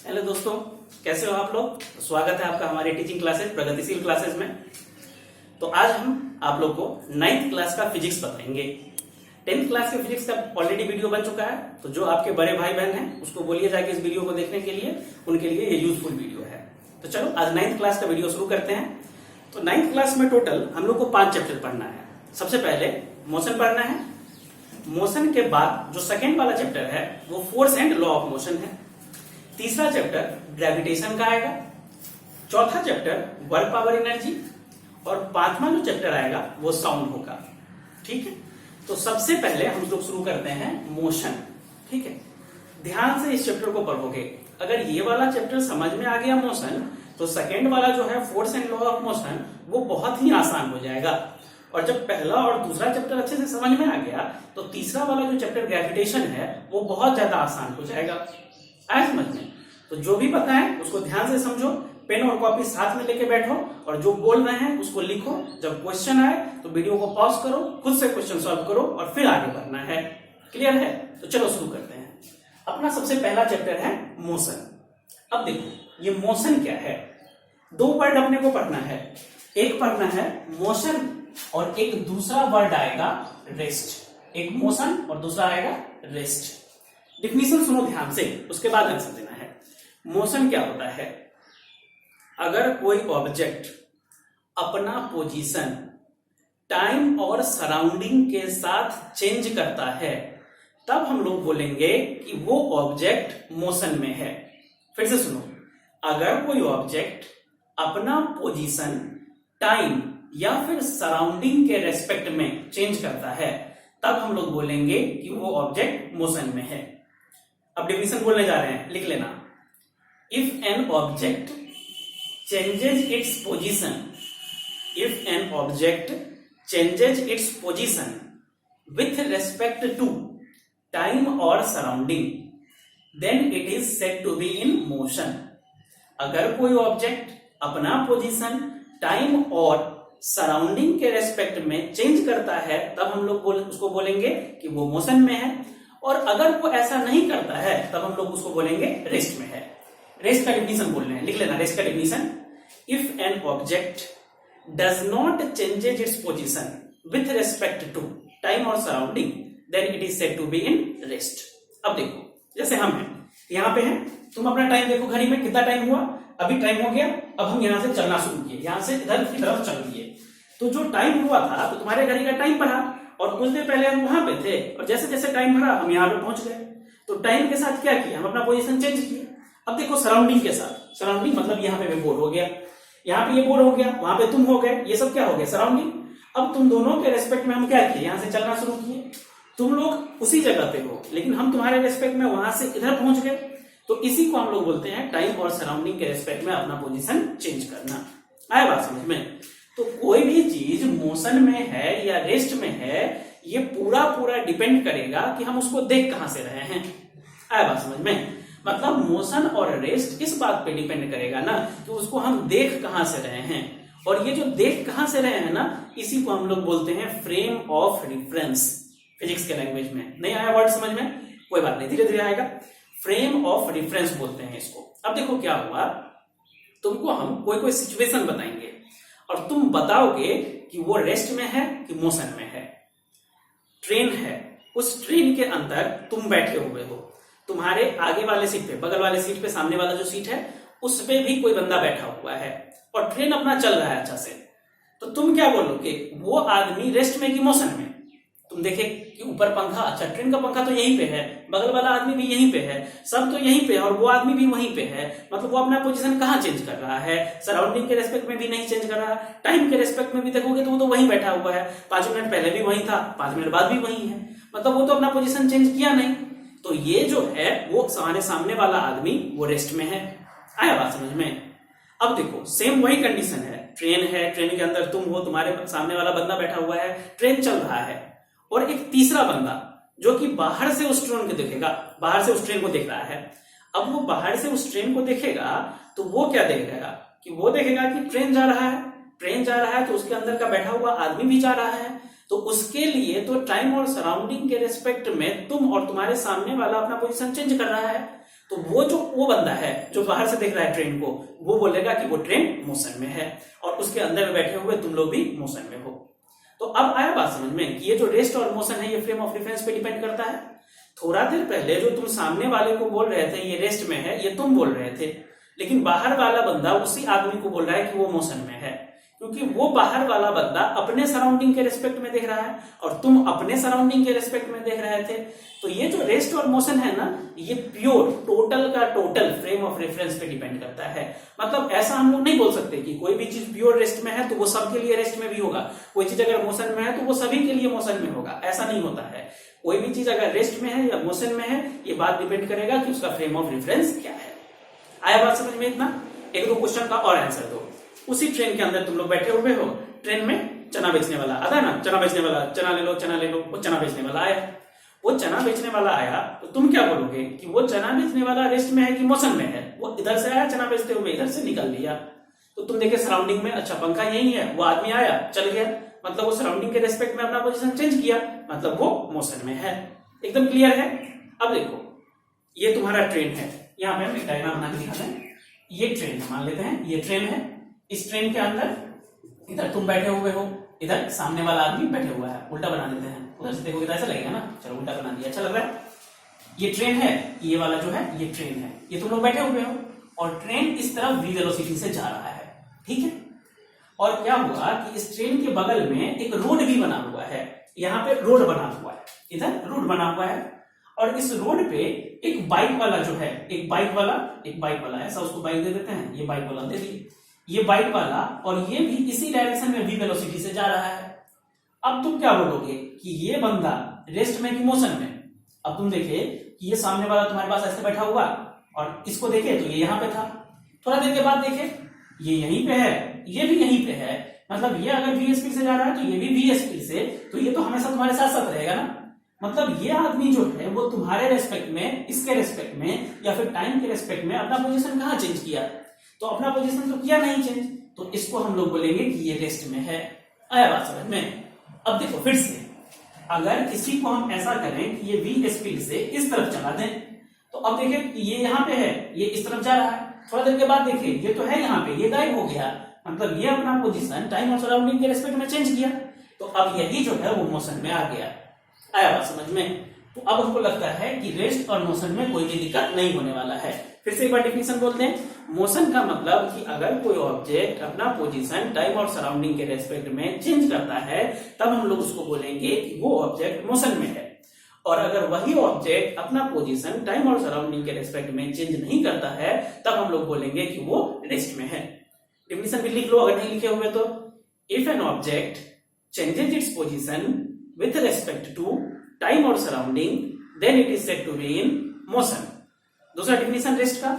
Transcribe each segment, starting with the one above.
Hello दोस्तों, कैसे हो आप लोग। स्वागत है आपका हमारे टीचिंग क्लासेस प्रगतिशील क्लासेस में। तो आज हम आप लोग को 9th क्लास का फिजिक्स बताएंगे। 10th क्लास के फिजिक्स का ऑलरेडी वीडियो बन चुका है, तो जो आपके बड़े भाई बहन हैं उसको बोलिए जाके इस वीडियो को देखने के लिए, उनके लिए ये यूजफुल वीडियो है। तो चलो आज 9th क्लास का वीडियो शुरू करते हैं। तो 9th क्लास में टोटल हम लोग को 5 चैप्टर पढ़ना है। सबसे पहले मोशन पढ़ना है। मोशन के बाद जो सेकेंड वाला चैप्टर है वो force and law of motion है। तीसरा चैप्टर ग्रेविटेशन का आएगा। चौथा चैप्टर वर्क पावर एनर्जी, और पांचवा जो चैप्टर आएगा वो साउंड होगा। ठीक है, तो सबसे पहले हम लोग शुरू करते हैं मोशन। ठीक है, ध्यान से इस चैप्टर को पढ़ोगे। अगर ये वाला चैप्टर समझ में आ गया मोशन, तो सेकेंड वाला जो है force and law of motion वो बहुत ही आसान हो जाएगा। और जब पहला और दूसरा चैप्टर अच्छे से समझ में आ गया, तो तीसरा वाला जो चैप्टर ग्रेविटेशन है वो बहुत ज्यादा आसान हो जाएगा। आया समझ में। तो जो भी पता है उसको ध्यान से समझो, पेन और कॉपी साथ में लेके बैठो और जो बोल रहे हैं उसको लिखो। जब क्वेश्चन आए तो वीडियो को पॉज करो, खुद से क्वेश्चन सॉल्व करो और फिर आगे बढ़ना है। क्लियर है? तो चलो शुरू करते हैं। अपना सबसे पहला चैप्टर है मोशन। अब देखो ये मोशन क्या है। 2 वर्ड अपने को पढ़ना है। एक पढ़ना है मोशन और एक दूसरा वर्ड आएगा रेस्ट। एक मोशन और दूसरा आएगा रेस्ट। डिफिनीशन सुनो ध्यान से, उसके बाद आंसर देना है। मोशन क्या होता है? अगर कोई ऑब्जेक्ट अपना पोजीशन टाइम और सराउंडिंग के साथ चेंज करता है, तब हम लोग बोलेंगे कि वो ऑब्जेक्ट मोशन में है। फिर से सुनो, अगर कोई ऑब्जेक्ट अपना पोजीशन टाइम या फिर सराउंडिंग के रेस्पेक्ट में चेंज करता है, तब हम लोग बोलेंगे कि वो ऑब्जेक्ट मोशन में है। अब डेफिनेशन बोलने जा रहे हैं, लिख लेना। If an object changes its position, if an object changes its position with respect to time और surrounding, then it is said to be in motion. अगर कोई ऑब्जेक्ट अपना पोजीशन टाइम और सराउंडिंग के रेस्पेक्ट में चेंज करता है, तब हम लोग उसको बोलेंगे कि वो मोशन में है। और अगर वो ऐसा नहीं करता है, तब हम लोग उसको बोलेंगे रेस्ट में है। रेस्ट का डिफिनीशन बोल रहे हैं, लिख लेना रेस्ट का definition. If an object does not changes its position with respect to time और surrounding, then it is said to be in rest. अब देखो, जैसे हम हैं, यहाँ पे हैं, तुम अपना टाइम देखो घड़ी में कितना टाइम हुआ। अभी टाइम हो गया, अब हम यहाँ से चलना शुरू किए, यहाँ से इधर की तरफ चल दिए। तो जो टाइम हुआ था, तो तुम्हारे घड़ी का टाइम बढ़ा और कुछ देर पहले हम वहां पे थे, और जैसे जैसे टाइम बढ़ा हम यहाँ पे पहुंच गए। तो टाइम के साथ क्या किया, हम अपना पोजीशन चेंज किया। अब देखो सराउंडिंग के साथ, सराउंडिंग मतलब यहाँ पे मैं बोर हो गया, यहाँ पे ये बोर हो गया, वहां पे तुम हो गए, ये सब क्या हो गया, सराउंडिंग। अब तुम दोनों के रेस्पेक्ट में हम क्या किए, यहाँ से चलना शुरू किए। तुम लोग उसी जगह पे हो, लेकिन हम तुम्हारे रेस्पेक्ट में वहां से इधर पहुंच गए। तो इसी को हम लोग बोलते हैं टाइम और सराउंडिंग के रेस्पेक्ट में अपना पोजीशन चेंज करना। आया बात समझ में? तो कोई भी चीज मोशन में है या रेस्ट में है, ये पूरा पूरा डिपेंड करेगा कि हम उसको देख कहां से रहे हैं। आया बात समझ में? मतलब मोशन और रेस्ट इस बात पे डिपेंड करेगा ना कि उसको हम देख कहां से रहे हैं। और ये जो देख कहां से रहे हैं ना, इसी को हम लोग बोलते हैं फ्रेम ऑफ रिफरेंस। फिजिक्स के लैंग्वेज में नहीं आया वर्ड समझ में? कोई बात नहीं, धीरे धीरे आएगा। फ्रेम ऑफ रिफरेंस बोलते हैं इसको। अब देखो क्या हुआ, तुमको हम कोई कोई सिचुएशन बताएंगे और तुम बताओगे कि वो रेस्ट में है कि मोशन में है। ट्रेन है, उस ट्रेन के अंदर तुम बैठे हुए हो, तुम्हारे आगे वाले सीट पे, बगल वाले सीट पे, सामने वाला जो सीट है उस पे भी कोई बंदा बैठा हुआ है और ट्रेन अपना चल रहा है अच्छा से। तो तुम क्या बोलोगे, वो आदमी रेस्ट में कि मोशन में? तुम देखे कि ऊपर पंखा, अच्छा ट्रेन का पंखा तो यहीं पे है, बगल वाला आदमी भी यहीं पे है, सब तो यहीं पे है और वो आदमी भी वहीं पे है। मतलब वो अपना पोजीशन कहाँ चेंज कर रहा है? सराउंडिंग के रेस्पेक्ट में भी नहीं चेंज कर रहा, टाइम के रेस्पेक्ट में भी देखोगे तो वो तो वहीं बैठा हुआ है। 5 मिनट पहले भी वहीं था, 5 मिनट बाद भी वहीं है, मतलब वो तो अपना पोजीशन चेंज किया नहीं। तो ये जो है वो सामने वाला आदमी वो रेस्ट में है। आया बात समझ में? अब देखो सेम वही कंडीशन है, ट्रेन है, ट्रेन के अंदर तुम हो, तुम्हारे सामने वाला बंदा बैठा हुआ है, ट्रेन चल रहा है, और एक तीसरा बंदा जो कि बाहर से उस ट्रेन को देखेगा, बाहर से उस ट्रेन को देख रहा है। अब वो बाहर से उस ट्रेन को देखेगा तो वो क्या देखेगा कि वो देखेगा कि ट्रेन जा रहा है, ट्रेन जा रहा है तो उसके अंदर का बैठा हुआ आदमी भी जा रहा है। तो उसके लिए तो टाइम और सराउंडिंग के रेस्पेक्ट में तुम और तुम्हारे सामने वाला अपना पोजीशन चेंज कर रहा है। तो वो बंदा है जो बाहर से देख रहा है ट्रेन को, वो बोलेगा कि वो ट्रेन मोशन में है, और उसके अंदर में बैठे हुए तुम लोग भी मोशन में हो। तो अब आया बात समझ में कि ये जो रेस्ट और मोशन है ये फ्रेम ऑफ रेफरेंस पे डिपेंड करता है। थोड़ा देर पहले जो तुम सामने वाले को बोल रहे थे ये रेस्ट में है, ये तुम बोल रहे थे, लेकिन बाहर वाला बंदा उसी आदमी को बोल रहा है कि वो मोशन में है, क्योंकि वो बाहर वाला बंदा अपने सराउंडिंग के रिस्पेक्ट में देख रहा है और तुम अपने सराउंडिंग के रिस्पेक्ट में देख रहे थे। तो ये जो रेस्ट और मोशन है ना, ये प्योर टोटल का टोटल फ्रेम ऑफ रेफरेंस पे डिपेंड करता है। मतलब ऐसा हम लोग नहीं बोल सकते कि कोई भी चीज प्योर रेस्ट में है तो वो सबके लिए रेस्ट में भी होगा, कोई चीज अगर मोशन में है तो वो सभी के लिए मोशन में होगा, ऐसा नहीं होता है। कोई भी चीज अगर रेस्ट में है या मोशन में है, ये बात डिपेंड करेगा कि उसका फ्रेम ऑफ रेफरेंस क्या है। आया बात समझ में इतना? एक दो क्वेश्चन का और आंसर दो। उसी ट्रेन के अंदर तुम लोग बैठे हुए हो, ट्रेन में चना बेचने वाला आता है ना, चना बेचने वाला, चना ले लो चना ले लो, वो चना बेचने वाला आया। वो चना बेचने वाला आया तो तुम क्या बोलोगे कि वो चना बेचने वाला रेस्ट में है कि मोशन में है? वो इधर से आया चना बेचते हुए, इधर से निकल लिया, तो तुम देखे सराउंडिंग में अच्छा पंखा यही है, वो आदमी आया चल गया, मतलब वो सराउंडिंग के रेस्पेक्ट में अपना पोजीशन चेंज किया, मतलब वो मोशन में है। एकदम क्लियर है? अब देखो ये तुम्हारा ट्रेन है, यहाँ पे हम एक डायग्राम बना के दिखाते हैं। ये ट्रेन है, मान लेते हैं ये ट्रेन है। इस ट्रेन के अंदर इधर तुम बैठे हुए हो, इधर सामने वाला आदमी बैठे हुआ है। उल्टा बना देते हैं, उधर से देखोगे तो ऐसा लगेगा ना, चलो उल्टा बना दिया, अच्छा लग रहा है। ये ट्रेन है, ये वाला जो है ये ट्रेन है, ये तुम लोग बैठे हुए हो और ट्रेन इस तरफ v वेलोसिटी से जा रहा है, ठीक है। और क्या हुआ कि इस ट्रेन के बगल में एक रोड भी बना हुआ है, यहाँ पे रोड बना हुआ है, इधर रोड बना हुआ है, और इस रोड पे एक बाइक वाला जो है, एक बाइक वाला है, सब उसको बाइक दे देते हैं, ये बाइक वाला दे दिए, ये बाइक वाला, और ये भी इसी डायरेक्शन में v वेलोसिटी से जा रहा है। अब तुम क्या बोलोगे कि ये बंदा रेस्ट में कि मोशन में? अब तुम देखे कि ये सामने वाला तुम्हारे पास ऐसे बैठा हुआ, और इसको देखे तो ये यहाँ पे था, थोड़ा देर के बाद देखे ये यहीं पे है, ये भी यहीं पे है, मतलब ये अगर v स्पीड से जा रहा है तो ये भी v स्पीड से, तो ये तो हमेशा तुम्हारे साथ साथ रहेगा ना। मतलब ये आदमी जो है वो तुम्हारे रेस्पेक्ट में, इसके रेस्पेक्ट में, या फिर टाइम के रेस्पेक्ट में अपना पोजीशन कहाँ चेंज किया? तो अपना पोजीशन तो किया नहीं चेंज, तो इसको हम लोग बोलेंगे कि ये रेस्ट में है। आया बात समझ में? अब देखो फिर से, अगर किसी को हम ऐसा करें कि ये v स्पीड से इस तरफ चला दें, तो अब देखें ये यहाँ पे है, ये इस तरफ जा रहा है, थोड़ा देर के बाद देखिए ये तो है यहाँ पे, ये गायब हो गया, मतलब ये अपना पोजीशन टाइम और सराउंडिंग के रेस्पेक्ट में चेंज किया, तो अब यही जो है वो मोशन में आ गया। आया बात समझ में? तो अब हमको लगता है कि रेस्ट और मोशन में कोई भी दिक्कत नहीं होने वाला है। फिर से एक बार डेफिनेशन बोलते हैं। मोशन का मतलब कि अगर कोई ऑब्जेक्ट अपना पोजीशन टाइम और सराउंडिंग के रेस्पेक्ट में चेंज करता है, तब हम लोग उसको बोलेंगे कि वो ऑब्जेक्ट मोशन में है। और अगर वही ऑब्जेक्ट अपना पोजीशन टाइम और सराउंडिंग के रेस्पेक्ट में चेंज नहीं करता है, तब हम लोग बोलेंगे कि वो रेस्ट में है। डेफिनेशन भी लिख लो अगर नहीं लिखे हुए तो। If an object changes its position with respect to time और surrounding, then it is said to be in motion. दूसरा डेफिनेशन रेस्ट का,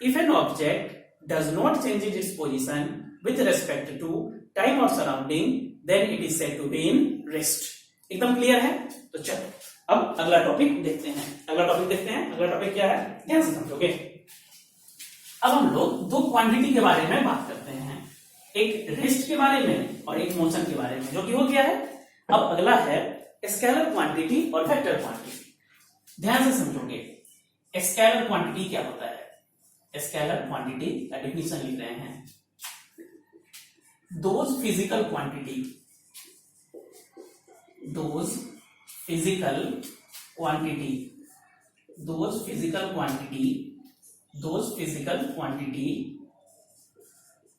if an object does not change its position with respect to time और surrounding, then it is said to be in rest. एकदम clear है? तो चलो अब अगला topic देखते हैं। अगला टॉपिक क्या है, ध्यान से समझोगे। अब हम लोग दो क्वांटिटी के बारे में बात करते हैं, एक रेस्ट के बारे में और एक मोशन के बारे में, जो कि वो क्या है। अब अगला है स्केलर क्वांटिटी और वेक्टर क्वांटिटी। ध्यान से समझोगे, स्केलर क्वांटिटी क्या होता है। स्केलर क्वांटिटी का डेफिनेशन लिख रहे हैं, those physical quantity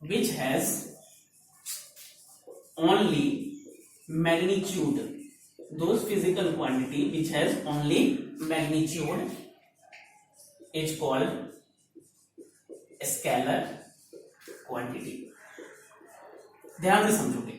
which has only magnitude, those physical quantity which has only magnitude is called scalar quantity। ध्यान से समझोगे,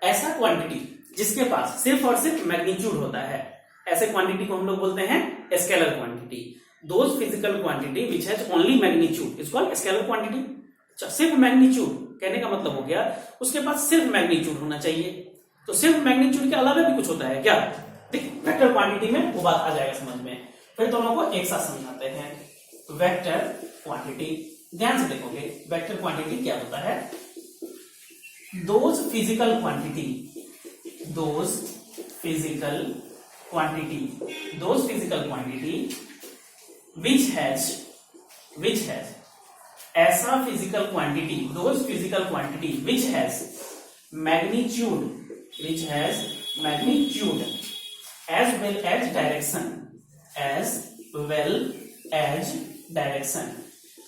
ऐसा क्वांटिटी जिसके पास सिर्फ और सिर्फ मैग्नीट्यूड होता है, ऐसे क्वांटिटी को हम लोग बोलते हैं scalar quantity. Those physical quantity which has only magnitude is called scalar quantity. अच्छा, सिर्फ मैग्नीट्यूड कहने का मतलब हो गया उसके पास सिर्फ मैग्नीट्यूड होना चाहिए। तो सिर्फ मैग्नीट्यूड के अलावा भी कुछ होता है क्या? देखिए वेक्टर क्वांटिटी में वो बात आ जाएगा समझ में। फिर दोनों को एक साथ समझाते हैं। वेक्टर क्वांटिटी, ध्यान से देखोगे, वेक्टर क्वांटिटी क्या होता है। Those physical quantity which has ऐसा physical quantity, those physical quantity which has magnitude as well as direction,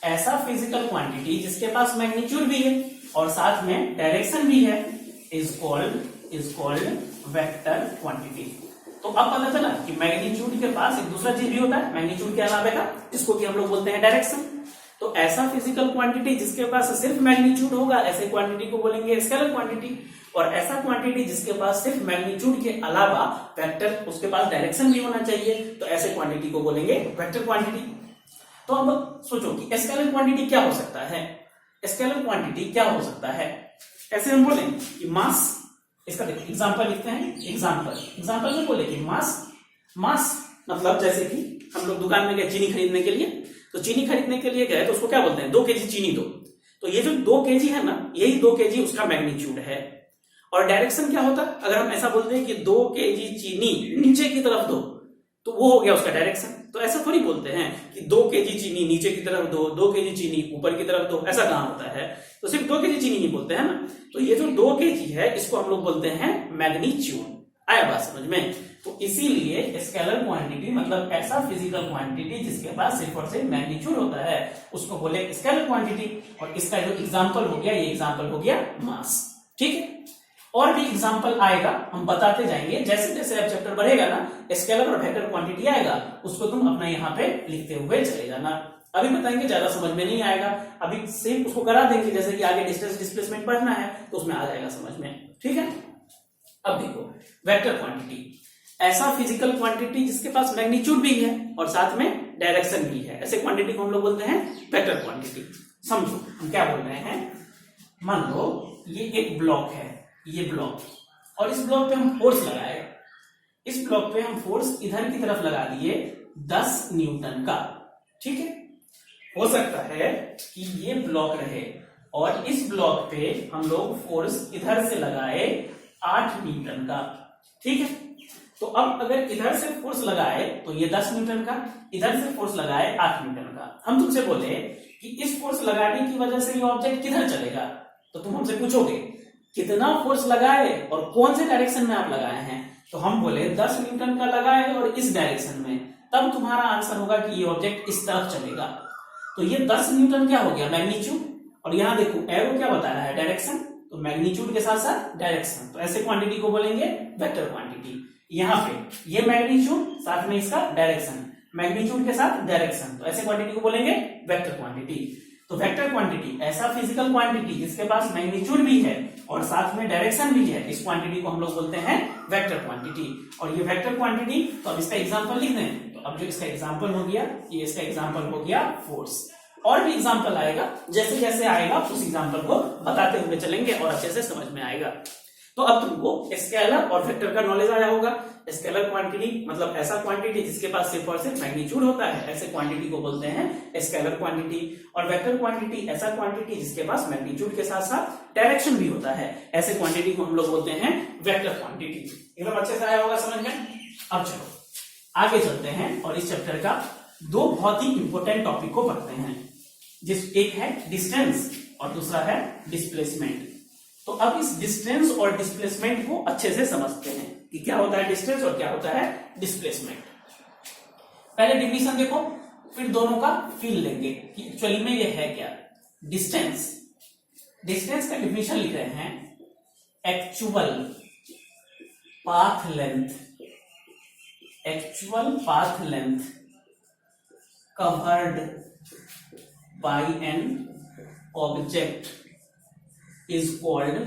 ऐसा फिजिकल क्वांटिटी जिसके पास मैग्नीट्यूड भी है और साथ में डायरेक्शन भी है इज कॉल्ड वेक्टर क्वांटिटी। तो अब पता चला कि मैग्नीट्यूड के पास एक दूसरा चीज भी होता है मैग्नीट्यूड के अलावा का, जिसको कि हम लोग बोलते हैं डायरेक्शन। तो ऐसा फिजिकल क्वांटिटी जिसके पास सिर्फ मैग्नीट्यूड होगा, ऐसे क्वांटिटी को बोलेंगे स्केलर क्वांटिटी, और ऐसा क्वांटिटी जिसके पास सिर्फ मैग्नीट्यूड के अलावा वेक्टर, उसके पास डायरेक्शन भी होना चाहिए, तो ऐसे क्वांटिटी को बोलेंगे वेक्टर क्वांटिटी। तो अब सोचो कि स्केलर क्वांटिटी क्या हो सकता है, स्केलर क्वांटिटी क्या हो सकता है। ऐसे हम बोलें कि मास, इसका देखो एग्जांपल लिखते हैं, एग्जांपल में बोले कि मास मतलब जैसे कि हम लोग दुकान में गए चीनी खरीदने के लिए, तो चीनी खरीदने के लिए गए तो उसको क्या बोलते हैं 2 केजी चीनी दो। तो ये जो 2 केजी है ना, यही 2 केजी उसका मैग्नीट्यूड है। और डायरेक्शन क्या होता है, अगर हम ऐसा बोलते हैं कि 2 केजी चीनी नीचे की तरफ दो, तो वो हो गया उसका डायरेक्शन। तो ऐसा थोड़ी बोलते हैं कि 2 केजी चीनी नीचे की तरफ दो, 2 केजी चीनी ऊपर की तरफ दो, ऐसा कहां होता है। तो सिर्फ 2 केजी चीनी नहीं बोलते हैं ना। तो ये जो 2 केजी है इसको हम लोग बोलते हैं मैग्नीट्यूड। आया बात समझ में। तो इसीलिए स्केलर क्वांटिटी मतलब ऐसा फिजिकल क्वांटिटी जिसके पास सिर्फ और सिर्फ मैग्नीट्यूड होता है उसको बोले स्केलर क्वांटिटी। और इसका जो एग्जांपल हो गया, ये एग्जांपल हो गया मास। ठीक है, और भी एग्जांपल आएगा, हम बताते जाएंगे जैसे जैसे अब चैप्टर बढ़ेगा ना, स्केलर और वेक्टर क्वांटिटी आएगा, उसको तुम अपना यहाँ पे लिखते हुए चले जाना। अभी बताएंगे, ज्यादा समझ में नहीं आएगा, अभी सिर्फ उसको करा देंगे, जैसे कि आगे डिस्टेंस डिस्प्लेसमेंट पढ़ना है तो उसमें आ जाएगा समझ में। ठीक है, अब देखो वेक्टर क्वांटिटी, ऐसा फिजिकल क्वांटिटी जिसके पास मैग्नीट्यूड भी है और साथ में डायरेक्शन भी है, ऐसे क्वांटिटी को हम लोग बोलते हैं वेक्टर क्वांटिटी। समझो हम क्या बोल रहे हैं। मान लो ये एक ब्लॉक है, ये ब्लॉक, और इस ब्लॉक पे हम फोर्स लगाए, इस ब्लॉक पे हम फोर्स इधर की तरफ लगा दिए 10 न्यूटन का। ठीक है, हो सकता है कि ये ब्लॉक रहे और इस ब्लॉक पे हम लोग फोर्स इधर से लगाए 8 न्यूटन का। ठीक है, तो अब अगर इधर से फोर्स लगाए तो ये 10 न्यूटन का, इधर से फोर्स लगाए 8 न्यूटन का। हम तुमसे बोले कि इस फोर्स लगाने की वजह से ये ऑब्जेक्ट किधर चलेगा, तो तुम हमसे पूछोगे कितना फोर्स लगाए और कौन से डायरेक्शन में आप लगाए हैं। तो हम बोले 10 न्यूटन का लगाए और इस डायरेक्शन में, तब तुम्हारा आंसर होगा कि ये ऑब्जेक्ट इस तरफ चलेगा। तो ये 10 न्यूटन क्या हो गया मैग्नीट्यूड, और यहां देखो एरो क्या बता रहा है डायरेक्शन, तो मैग्नीट्यूड के साथ साथ डायरेक्शन, तो ऐसे क्वांटिटी को बोलेंगे वेक्टर क्वांटिटी। यहाँ पे ये मैग्नीट्यूड साथ में इसका डायरेक्शन, मैग्नीट्यूड के साथ डायरेक्शन, तो ऐसे क्वांटिटी को बोलेंगे वेक्टर क्वांटिटी। तो वेक्टर क्वांटिटी ऐसा फिजिकल क्वांटिटी जिसके पास मैग्नीट्यूड भी है और साथ में डायरेक्शन भी है, इस क्वांटिटी को हम लोग बोलते हैं वेक्टर क्वांटिटी। और ये वेक्टर क्वांटिटी, तो अब इसका एग्जांपल लिख दें। तो अब जो इसका एग्जांपल हो गया, ये इसका एग्जांपल हो गया फोर्स। और भी एग्जांपल आएगा, जैसे जैसे आएगा उस एग्जांपल को बताते हुए चलेंगे और अच्छे से समझ में आएगा। तो अब तुमको स्केलर और वेक्टर का नॉलेज आया होगा। स्केलर क्वांटिटी मतलब ऐसा क्वांटिटी जिसके पास सिर्फ और सिर्फ मैग्नीट्यूड होता है, ऐसे क्वांटिटी को बोलते हैं स्केलर क्वांटिटी। और वेक्टर क्वांटिटी ऐसा क्वांटिटी जिसके पास मैग्नीट्यूड के साथ साथ डायरेक्शन भी होता है, ऐसे क्वांटिटी को हम लोग बोलते हैं वेक्टर क्वांटिटी। एकदम अच्छे से आया होगा समझ में। अब चलो आगे चलते हैं और इस चैप्टर का 2 बहुत ही इंपॉर्टेंट टॉपिक को पढ़ते हैं, एक है डिस्टेंस और दूसरा है डिस्प्लेसमेंट। तो अब इस डिस्टेंस और डिस्प्लेसमेंट को अच्छे से समझते हैं कि क्या होता है डिस्टेंस और क्या होता है डिस्प्लेसमेंट। पहले डिफिनेशन देखो, फिर दोनों का फील लेंगे कि एक्चुअली में ये है क्या। डिस्टेंस, डिस्टेंस का डिफिनेशन लिख रहे हैं actual path length, actual path length covered by an object is called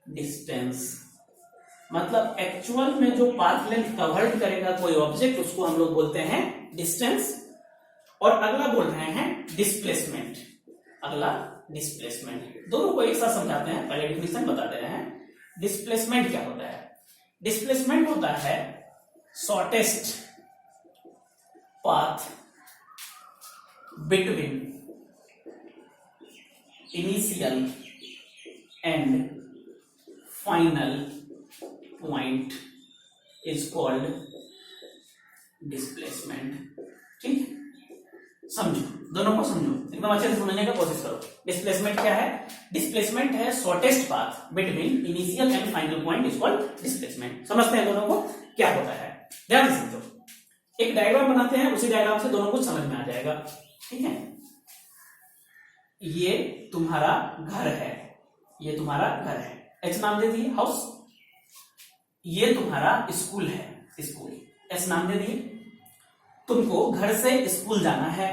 distance. मतलब एक्चुअल में जो पाथ लेंथ कवर्ड करेगा कोई ऑब्जेक्ट, उसको हम लोग बोलते हैं डिस्टेंस। और अगला बोल रहे हैं डिस्प्लेसमेंट, अगला डिस्प्लेसमेंट। दोनों को एक साथ समझाते हैं, पहले डिफिनेशन बता दे रहे हैं। डिस्प्लेसमेंट क्या होता है। डिस्प्लेसमेंट होता है shortest path between initial and final point is called displacement. ठीक, समझो, दोनों को समझो, एकदम अच्छे से समझने का कोशिश करो। डिस्प्लेसमेंट क्या है? डिस्प्लेसमेंट है shortest path between initial and final point is called displacement. समझते हैं दोनों को क्या होता है, ध्यान से समझो। एक डायग्राम बनाते हैं, उसी डायग्राम से दोनों को समझ में आ जाएगा, ठीक है। ये तुम्हारा घर है, ये तुम्हारा घर है, एच नाम दे दिए हाउस। ये तुम्हारा स्कूल है, स्कूल, एस नाम दे दिए। तुमको घर से स्कूल जाना है,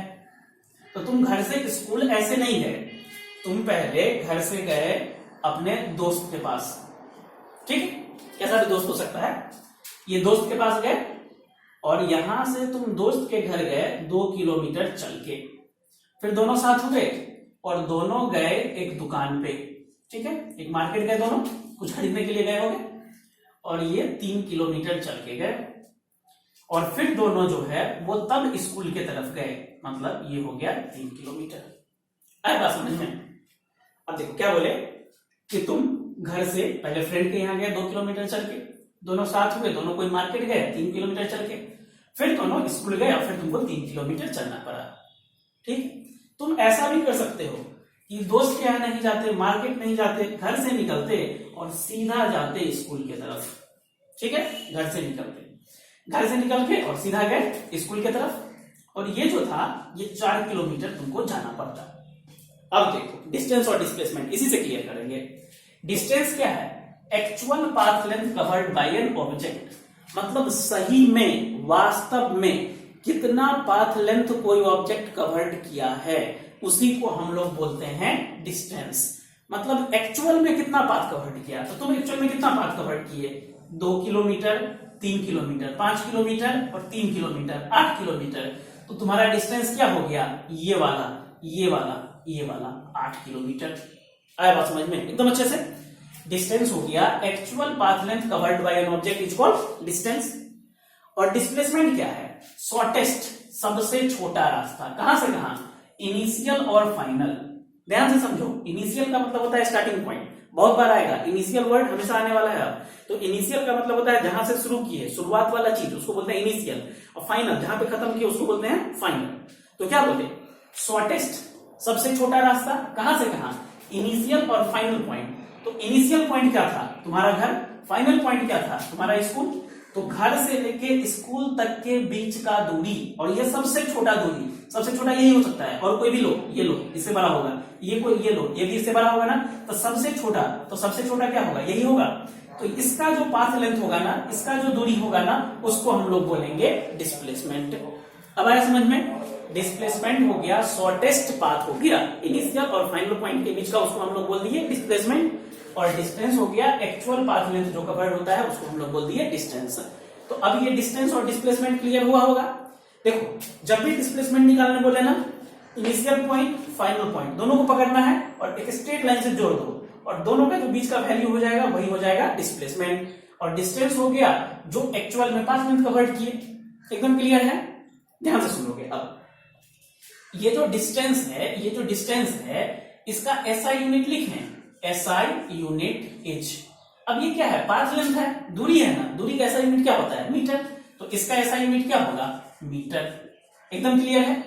तो तुम घर से स्कूल ऐसे नहीं गए, तुम पहले घर से गए अपने दोस्त के पास, ठीक, कैसा भी दोस्त हो सकता है। ये दोस्त के पास गए और यहां से तुम दोस्त के घर गए 2 किलोमीटर चल के, फिर दोनों साथ हुए और दोनों गए एक दुकान पे, ठीक है, एक मार्केट गए, दोनों कुछ खरीदने के लिए गए होंगे, और ये 3 किलोमीटर चल के गए, और फिर दोनों जो है वो तब स्कूल के तरफ गए, मतलब ये हो गया 3 किलोमीटर। आया बात समझ में? अब देखो क्या बोले कि तुम घर से पहले फ्रेंड के यहाँ गए 2 किलोमीटर चल के, दोनों साथ हुए, दोनों कोई मार्केट गए 3 किलोमीटर चल के, फिर दोनों स्कूल गए और फिर तुमको 3 किलोमीटर चलना पड़ा, ठीक। तुम ऐसा भी कर सकते हो कि दोस्त के यहाँ नहीं जाते, मार्केट नहीं जाते, घर से निकलते और सीधा जाते स्कूल की तरफ, ठीक है, घर से निकल के और सीधा गए स्कूल की तरफ, और ये जो था ये 4 किलोमीटर तुमको जाना पड़ता। अब देखो डिस्टेंस और डिस्प्लेसमेंट इसी से क्लियर करेंगे। डिस्टेंस क्या है? Actual path length covered by an object, मतलब सही में, वास्तव में कितना पाथ लेंथ कोई ऑब्जेक्ट कवर्ड किया है, उसी को हम लोग बोलते हैं डिस्टेंस। मतलब एक्चुअल में कितना पाथ कवर्ड किया, तो तुम एक्चुअल में कितना पाथ कवर्ड किए? 2 किलोमीटर, 3 किलोमीटर, 5 किलोमीटर और 3 किलोमीटर, 8 किलोमीटर। तो तुम्हारा डिस्टेंस क्या हो गया? ये वाला, ये वाला, ये वाला 8 किलोमीटर। आया बात समझ में? एकदम अच्छे से। डिस्टेंस हो गया actual path length covered by an object is called distance. और डिस्प्लेसमेंट क्या है? शॉर्टेस्ट, सबसे छोटा रास्ता। कहां से कहां? इनिशियल और फाइनल। ध्यान से समझो, इनिशियल का मतलब होता है स्टार्टिंग पॉइंट, बहुत बार आएगा इनिशियल वर्ड, हमेशा आने वाला है। अब तो इनिशियल का मतलब होता है जहां से शुरू किए, शुरुआत वाला चीज, उसको बोलते हैं इनिशियल। और फाइनल, जहां पे खत्म किए, उसको बोलते हैं फाइनल। तो क्या बोलते हैं? शॉर्टेस्ट, सबसे छोटा रास्ता। कहां से कहां? इनिशियल और फाइनल पॉइंट। तो इनिशियल पॉइंट क्या था? तुम्हारा घर। फाइनल पॉइंट क्या था? तुम्हारा स्कूल। तो घर से लेके स्कूल तक के बीच का दूरी, और ये सबसे छोटा दूरी, सबसे छोटा यही हो सकता है, और कोई भी लो, ये लो, इससे बड़ा होगा, ये कोई, ये लो, ये भी इससे बड़ा होगा ना, तो सबसे छोटा, तो सबसे छोटा क्या होगा? यही होगा। तो इसका जो पाथ लेंथ होगा ना, इसका जो दूरी होगा ना, उसको हम लोग बोलेंगे डिस्प्लेसमेंट। अब आया समझ में? डिस्प्लेसमेंट हो गया शॉर्टेस्ट पाथ हो गया, इनिशियल और फाइनल पॉइंट के बीच का, उसको हम लोग बोल दिए डिस्प्लेसमेंट। और डिस्टेंस हो गया एक्चुअल पाथ लेंथ जो कवर्ड होता है, उसको हम लोग बोल दिए डिस्टेंस। तो अब ये डिस्टेंस और डिस्प्लेसमेंट क्लियर हुआ होगा। देखो, जब भी डिस्प्लेसमेंट निकालने बोले ना, इनिशियल पॉइंट, फाइनल पॉइंट, दोनों को पकड़ना है और एक स्ट्रेट लाइन से जोड़ दो, और दोनों का जो बीच का वैल्यू हो जाएगा वही हो जाएगा डिस्प्लेसमेंट। और डिस्टेंस हो गया जो एक्चुअल में पाथ लेंथ कवर्ड किए। एकदम क्लियर है? ध्यान से सुनोगे। अब ये जो डिस्टेंस है, ये जो डिस्टेंस है, इसका एसआई यूनिट लिखें, एसआई यूनिट इज। अब ये क्या है? पाथ लेंथ है, दूरी है ना, दूरी का एसआई यूनिट क्या होता है? मीटर। तो इसका एसआई यूनिट क्या होगा? मीटर। एकदम क्लियर है?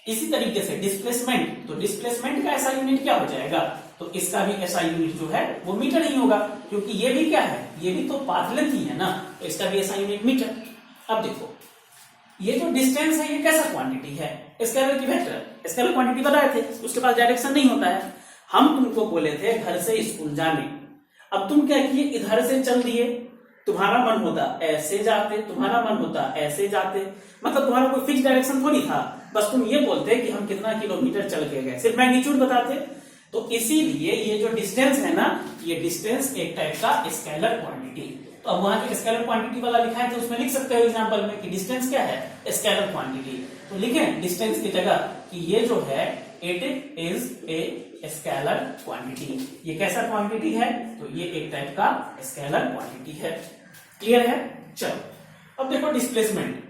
इसी तरीके से डिस्प्लेसमेंट, तो डिस्प्लेसमेंट का एसआई यूनिट क्या हो जाएगा? तो इसका भी एसआई यूनिट जो है वो मीटर ही होगा, क्योंकि ये भी क्या है? ये भी तो पाथ लेंथ ही है ना, तो इसका भी एसआई यूनिट मीटर। अब देखो, ये जो डिस्टेंस है ये कैसा क्वांटिटी है? स्केलर की वेक्टर। स्केलर क्वांटिटी बताए थे, उसके पास डायरेक्शन नहीं होता है। हम तुमको बोले थे घर से स्कूल जाने, अब तुम क्या किए? इधर से चल दिए। तुम्हारा मन होता ऐसे जाते, तुम्हारा मन होता ऐसे जाते, मतलब तुम्हारा कोई फिक्स डायरेक्शन थोड़ी था, बस तुम ये बोलते कि हम कितना किलोमीटर चल के गए, सिर्फ मैग्नीट्यूड बताते। तो इसीलिए ये जो डिस्टेंस है ना, ये डिस्टेंस एक टाइप का स्केलर क्वांटिटी। तो अब वहां के स्केलर क्वांटिटी वाला लिखा है, तो उसमें लिख सकते हो एग्जांपल में कि डिस्टेंस क्या है? Scalar quantity. तो लिखें डिस्टेंस की जगह कि ये जो है it is a scalar quantity. ये कैसा क्वांटिटी है? तो ये एक टाइप का स्केलर क्वांटिटी है। क्लियर है? चलो अब देखो डिस्प्लेसमेंट,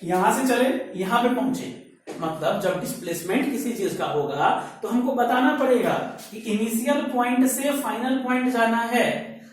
यहां से चले यहां पे पहुंचे, मतलब जब डिस्प्लेसमेंट किसी चीज का होगा तो हमको बताना पड़ेगा कि इनिशियल पॉइंट से फाइनल पॉइंट जाना है।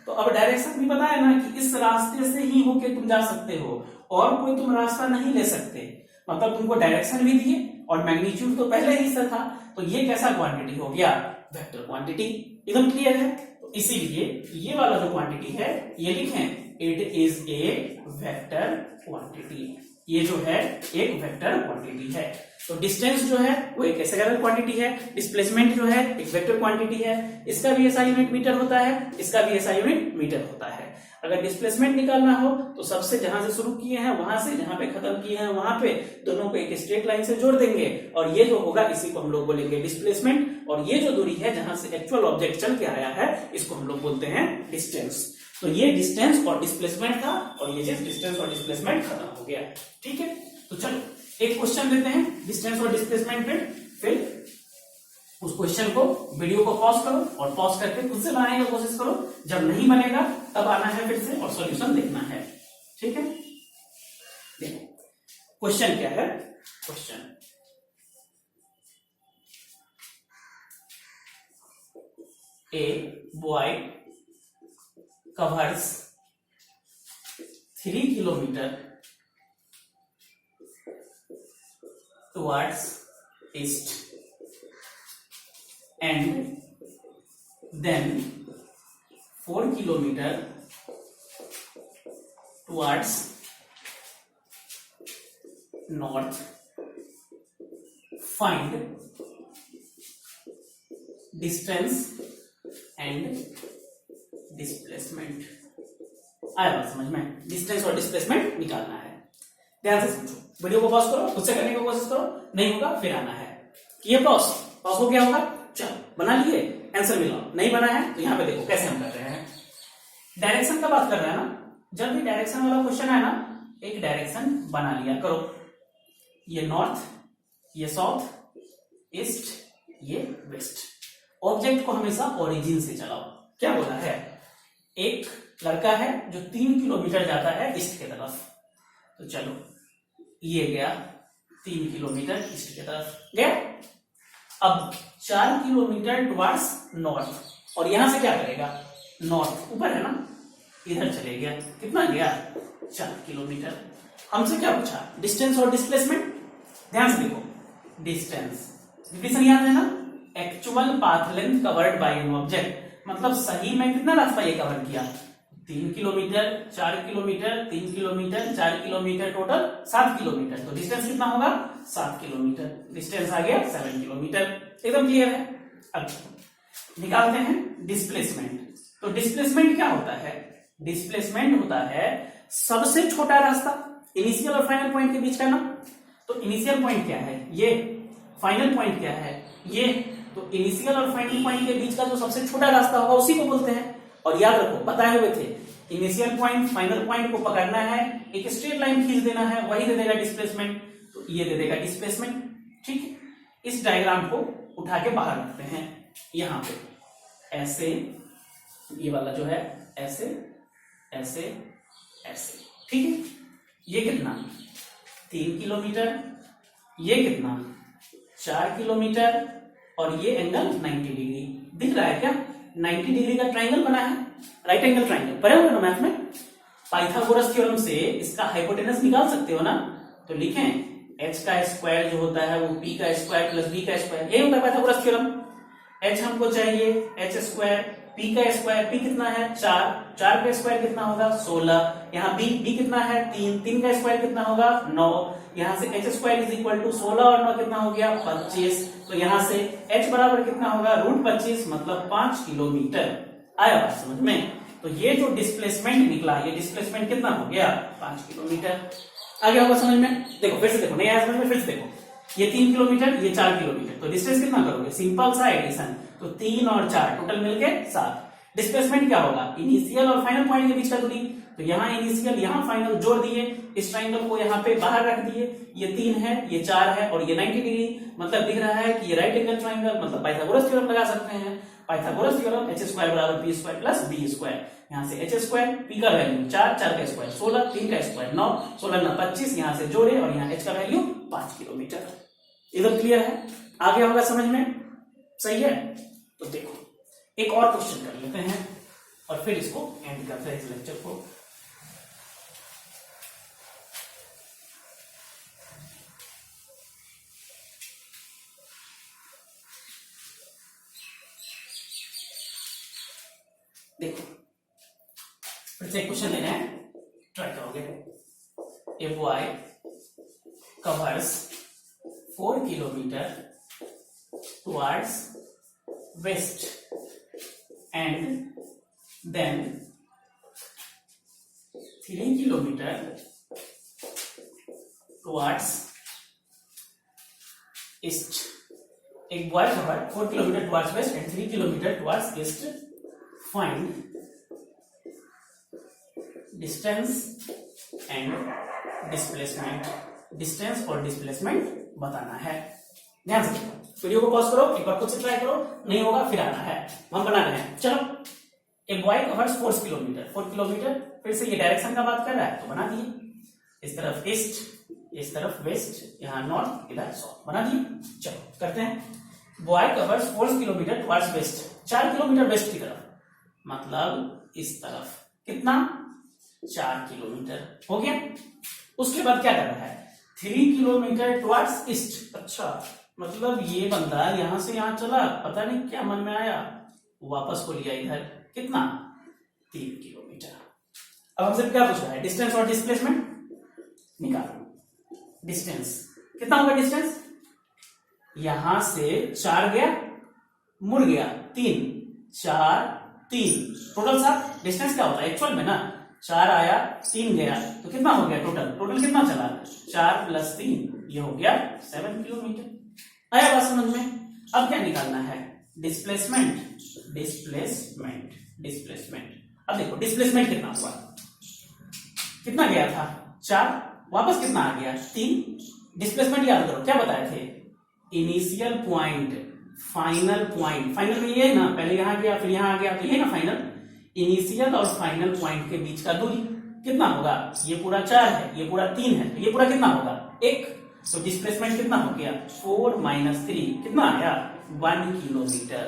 तो अब डायरेक्शन भी पता है ना कि इस रास्ते से ही होके तुम जा सकते हो, और कोई तुम रास्ता नहीं ले सकते। मतलब तुमको डायरेक्शन भी दिए और मैग्नीट्यूड तो पहले ही से था, तो ये कैसा क्वांटिटी हो गया, वेक्टर क्वांटिटी। एकदम क्लियर है। तो इसीलिए ये वाला जो क्वांटिटी है ये लिखें, it is a vector quantity. ये जो है एक वेक्टर क्वांटिटी है। तो डिस्टेंस जो है वो एक स्केलर क्वांटिटी है, डिस्प्लेसमेंट जो है एक वेक्टर क्वांटिटी है। इसका भी ऐसा यूनिट मीटर होता है, इसका भी ऐसा यूनिट मीटर होता है। अगर डिस्प्लेसमेंट निकालना हो तो सबसे जहां से शुरू किए हैं वहां से जहां पे खत्म किए हैं वहां पे दोनों को एक स्ट्रेट लाइन से जोड़ देंगे और ये जो होगा इसी को हम लोग बोलेंगे डिस्प्लेसमेंट। और ये जो दूरी है जहां से एक्चुअल ऑब्जेक्ट चल के आया है इसको हम लोग बोलते हैं डिस्टेंस। तो ये डिस्टेंस और डिस्प्लेसमेंट था और ये चीज डिस्टेंस और डिस्प्लेसमेंट खत्म हो गया। ठीक है, तो चलो एक क्वेश्चन लेते हैं डिस्टेंस और डिस्प्लेसमेंट पे, फिर उस क्वेश्चन को वीडियो को पॉज करो और पॉज करके खुद से बनाने की कोशिश करो। जब नहीं बनेगा तब आना है फिर से और सॉल्यूशन देखना है। ठीक है, देखो क्वेश्चन क्या है। Question a boy covers 3 kilometer towards east and then 4 kilometer towards north. Find distance and displacement. आया बात समझ में? डिस्टेंस और डिस्प्लेसमेंट निकालना है। ध्यान से समझो, वीडियो को पॉज करो, खुद से करने की कोशिश करो, नहीं होगा फिर आना है। ये पॉज हो गया होगा, चलो बना लिए, आंसर मिलाओ। नहीं बना है तो यहाँ पे देखो कैसे हम कर रहे हैं। डायरेक्शन का बात कर रहे हैं ना, जब भी डायरेक्शन वाला क्वेश्चन है ना, एक डायरेक्शन बना लिया करो। ये नॉर्थ, ये साउथ, ईस्ट, ये वेस्ट। ऑब्जेक्ट को हमेशा ओरिजिन से चलाओ। क्या बोला है, एक लड़का है जो 3 किलोमीटर जाता है ईस्ट के तरफ, तो चलो ये गया 3 किलोमीटर ईस्ट की तरफ गया। अब 4 किलोमीटर टुवर्ड्स नॉर्थ, और यहां से क्या करेगा, नॉर्थ ऊपर है ना, इधर चले गया। कितना गया, 4 किलोमीटर। हमसे क्या पूछा, डिस्टेंस और डिस्प्लेसमेंट। ध्यान से देखो, डिस्टेंस डिफिनेशन याद है ना, actual path length covered by an object, मतलब सही में कितना रास्ता ये कवर किया, 3 kilometre, 4 kilometre, 3 kilometre, 4 kilometre, total 7 kilometre. तो डिस्टेंस कितना होगा, 7 किलोमीटर। डिस्टेंस आ गया 7 किलोमीटर। एकदम क्लियर है। अब निकालते हैं डिस्प्लेसमेंट। तो डिस्प्लेसमेंट क्या होता है, डिस्प्लेसमेंट होता है सबसे छोटा रास्ता इनिशियल और फाइनल पॉइंट के बीच का ना। तो इनिशियल पॉइंट क्या है, ये, फाइनल पॉइंट क्या है, ये। तो इनिशियल और फाइनल पॉइंट के बीच का जो सबसे छोटा रास्ता होगा उसी को बोलते हैं। और याद रखो, बताए हुए थे, इनिशियल पॉइंट फाइनल पॉइंट को पकड़ना है, एक स्ट्रेट लाइन खींच देना है, वही दे देगा डिस्प्लेसमेंट। तो ये दे देगा डिस्प्लेसमेंट। ठीक है, इस डायग्राम को उठा के बाहर रखते हैं। यहां पे ऐसे, ये वाला जो है ऐसे ऐसे ऐसे। ठीक है, ये कितना, 3 किलोमीटर, ये कितना, 4 किलोमीटर, और ये एंगल 90 डिग्री दिख रहा है क्या, 90 डिग्री का ट्राइंगल बना है, राइट एंगल ट्राइंगल। पढ़े हो ना मैथ में, पाइथागोरस थ्योरम से इसका हाइपोटेनस निकाल सकते हो ना। तो लिखें h का स्क्वायर जो होता है वो p का स्क्वायर प्लस b का स्क्वायर, ये होता है पाइथागोरस थ्योरम। h हमको चाहिए h स्क्वायर, p का स्क्वायर, p कितना है 4, 4 का स्क्वायर कितना होगा 16, यहाँ b कितना है 3, 3 का स्क्वायर कितना होगा 9, यहाँ से h square is equal to 16 और 9 कितना हो गया 25। तो यहाँ से h बराबर कितना होगा √25, मतलब 5 किलोमीटर। आया बात समझ में। तो ये जो डिस्प्लेसमेंट निकला, ये डिस्प्लेसमेंट कितना हो गया 5 किलोमीटर। आ गया होगा समझ में। देखो फिर से देखो, नहीं आया समझ में, फिर से देखो, ये 3 किलोमीटर, ये 4 किलोमीटर, तो डिस्टेंस कितना करोगे, सिंपल सा एडिशन। तो 3 और 4 टोटल मिलके 7। डिस्प्लेसमेंट क्या होगा, इनिशियल और फाइनल पॉइंट के बीच का दूरी। तो यहाँ इनिशियल, यहाँ फाइनल जोड़ दिए, इस ट्राइंगल को यहाँ पे बाहर रख दिए। ये 3 है, ये 4 है और ये 90 डिग्री, मतलब दिख रहा है कि ये राइट एंगल ट्राइंगल, मतलब पाइथागोरस थ्योरम लगा सकते हैं। पाइथागोरस थ्योरम h स्क्वायर बराबर p square plus b square. यहाँ से h स्क्वायर, p का वैल्यू 4, 4 का स्क्वायर 16, 3 का स्क्वायर 9, 16 9 25, यहाँ से जोड़े और यहाँ h का वैल्यू 5 किलोमीटर। इधर क्लियर है, आ गया होगा समझ में, सही है। तो देखो एक और क्वेश्चन कर लेते हैं और फिर इसको एंड करते हैं इस लेक्चर को। देखो फिर से क्वेश्चन ले रहे हैं, ट्राई करोगे। A boy covers 4 kilometre towards west and then 3 kilometre towards east. एक boy covered 4 kilometre towards west and 3 kilometre towards east. Find distance and displacement. Distance और डिस्प्लेसमेंट बताना है। ध्यान से वीडियो को पॉज करो, एक बार खुद से ट्राई करो, नहीं होगा फिर आना है, हम बना रहे हैं। चलो, ए बॉय कवर्स 4 किलोमीटर, 4 किलोमीटर, फिर से ये डायरेक्शन का बात कर रहा है तो बना दिए। इस तरफ ईस्ट, इस तरफ वेस्ट, यहाँ नॉर्थ, इधर साउथ, बना दिए। चलो करते हैं। Boy covers 4 kilometre towards waste, 4 kilometre west की तरफ, मतलब इस तरफ कितना 4 किलोमीटर हो गया। उसके बाद क्या कर रहा है 3 किलोमीटर टुवर्ड्स ईस्ट। अच्छा, मतलब ये बंदा यहां से यहां चला, पता नहीं क्या मन में आया, वापस को लिया इधर, कितना 3 किलोमीटर। अब हमसे क्या पूछ रहा है डिस्टेंस और डिस्प्लेसमेंट निकालो। डिस्टेंस कितना होगा, डिस्टेंस यहां से 4 गया, मुड़ गया 3, 4 3, टोटल 7। डिस्टेंस क्या होता है एक्चुअल में ना, 4 आया 3 गया तो कितना हो गया टोटल, टोटल कितना चला 4 + 3, ये हो गया 7 किलोमीटर। आया बात समझ में। अब क्या निकालना है डिस्प्लेसमेंट, डिस्प्लेसमेंट, डिस्प्लेसमेंट। अब देखो डिस्प्लेसमेंट कितना हुआ, कितना गया था 4, वापस कितना आ गया 3। डिस्प्लेसमेंट याद करो क्या बताए थे, initial point, final point. Final में ये है ना, पहले यहां गया फिर यहां आ गया, तो ये ना फाइनल। इनिशियल और फाइनल पॉइंट के बीच का दूरी कितना होगा, ये पूरा 4 है, ये पूरा 3 है, तो ये पूरा कितना होगा 1। तो डिस्प्लेसमेंट कितना हो गया 4 - 3, कितना आया 1 किलोमीटर।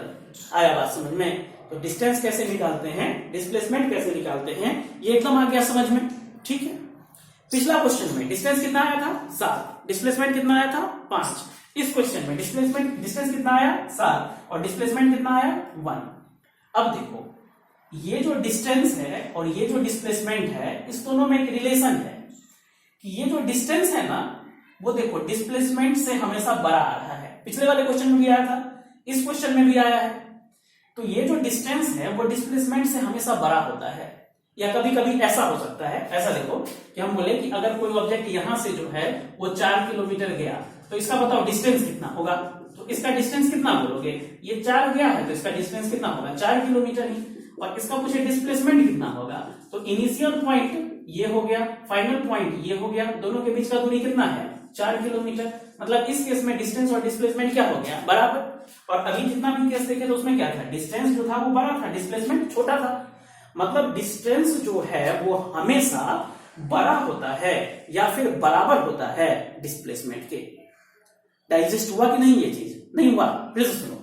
आया बात समझ में। तो डिस्टेंस कैसे निकालते हैं, डिस्प्लेसमेंट कैसे निकालते हैं, ये एकदम आ गया समझ में। ठीक है, पिछला क्वेश्चन में डिस्टेंस कितना आया था 7, डिस्प्लेसमेंट कितना आया था 5। इस क्वेश्चन में डिस्टेंस कितना आया 7 और डिस्प्लेसमेंट कितना आया 1। अब देखो ये जो डिस्टेंस है और ये जो डिस्प्लेसमेंट है, इस दोनों में एक रिलेशन है कि ये जो डिस्टेंस है ना, वो देखो डिस्प्लेसमेंट से हमेशा बड़ा आ रहा है। पिछले वाले क्वेश्चन में भी आया था, इस क्वेश्चन में भी आया है। तो ये जो डिस्टेंस है वो डिस्प्लेसमेंट से हमेशा बड़ा होता है। या कभी कभी ऐसा हो सकता है, ऐसा देखो कि हम बोले कि अगर कोई ऑब्जेक्ट यहां से जो है वो 4 किलोमीटर गया, तो इसका बताओ डिस्टेंस कितना होगा। तो इसका डिस्टेंस कितना बोलोगे, ये 4 गया है तो इसका डिस्टेंस कितना होगा 4 किलोमीटर ही। और इसका पूछे डिस्प्लेसमेंट कितना होगा, तो इनिशियल पॉइंट ये हो गया, फाइनल पॉइंट ये हो गया, दोनों के बीच का दूरी कितना है 4 किलोमीटर। मतलब इस केस में डिस्टेंस और डिस्प्लेसमेंट क्या हो गया बराबर। और अभी जितना भी केस देखे तो उसमें क्या था, डिस्टेंस जो था वो बड़ा था, डिस्प्लेसमेंट छोटा था। मतलब डिस्टेंस जो है वो हमेशा बड़ा होता है या फिर बराबर होता है डिस्प्लेसमेंट के। डाइजेस्ट हुआ कि नहीं ये चीज, नहीं हुआ, फिर से सुनो।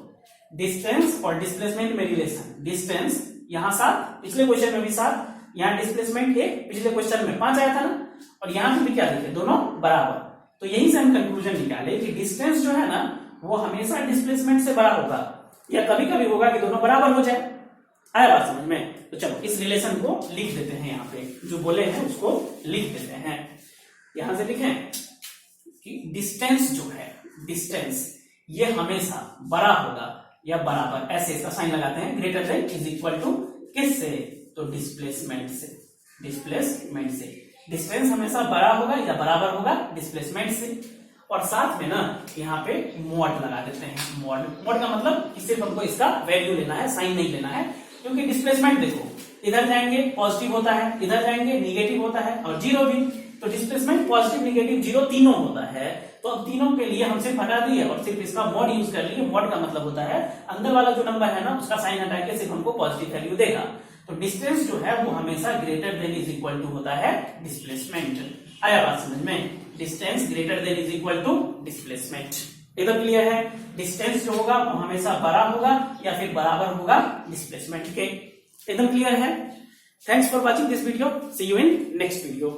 डिस्टेंस और डिस्प्लेसमेंट में रिलेशन, डिस्टेंस यहां 7, पिछले क्वेश्चन में भी 7, यहाँ डिस्प्लेसमेंट 1, पिछले क्वेश्चन में 5 आया था ना, और यहां भी क्या लिखे दोनों बराबर। तो यही से हम कंक्लूजन निकाले कि डिस्टेंस जो है ना वो हमेशा डिस्प्लेसमेंट से बड़ा होगा, या कभी कभी होगा कि दोनों बराबर हो जाए। आया बात समझ में। तो चलो इस रिलेशन को लिख देते हैं, यहाँ पे जो बोले हैं उसको लिख देते हैं। यहां से लिखें कि डिस्टेंस जो है, डिस्टेंस ये हमेशा बड़ा होगा या बराबर, ऐसे इसका साइन लगाते हैं, greater than is equal to किससे, तो डिस्प्लेसमेंट से। डिस्प्लेसमेंट से डिस्टेंस हमेशा बड़ा होगा या बराबर होगा डिस्प्लेसमेंट से। और साथ में ना यहाँ पे मॉड लगा देते हैं। मॉड का मतलब कि सिर्फ हमको इसका वैल्यू लेना है, साइन नहीं लेना है, क्योंकि डिस्प्लेसमेंट देखो इधर जाएंगे पॉजिटिव होता है, इधर जाएंगे निगेटिव होता है, और जीरो भी। तो डिस्प्लेसमेंट पॉजिटिव निगेटिव जीरो तीनों होता है। तो अब तीनों के लिए हम सिर्फ हटा दिए और सिर्फ इसका मॉड यूज कर लिए। मॉड का मतलब होता है अंदर वाला जो नंबर है ना उसका साइन हटा के सिर्फ हमको पॉजिटिव वैल्यू देगा। तो डिस्टेंस जो है वो हमेशा greater than is equal to होता है डिस्प्लेसमेंट। आया बात समझ में, distance greater than is equal to displacement. एकदम क्लियर है। डिस्टेंस जो होगा वो हमेशा बड़ा होगा या फिर बराबर होगा डिस्प्लेसमेंट के। एकदम क्लियर है। Thanks for watching this video, see you in next video.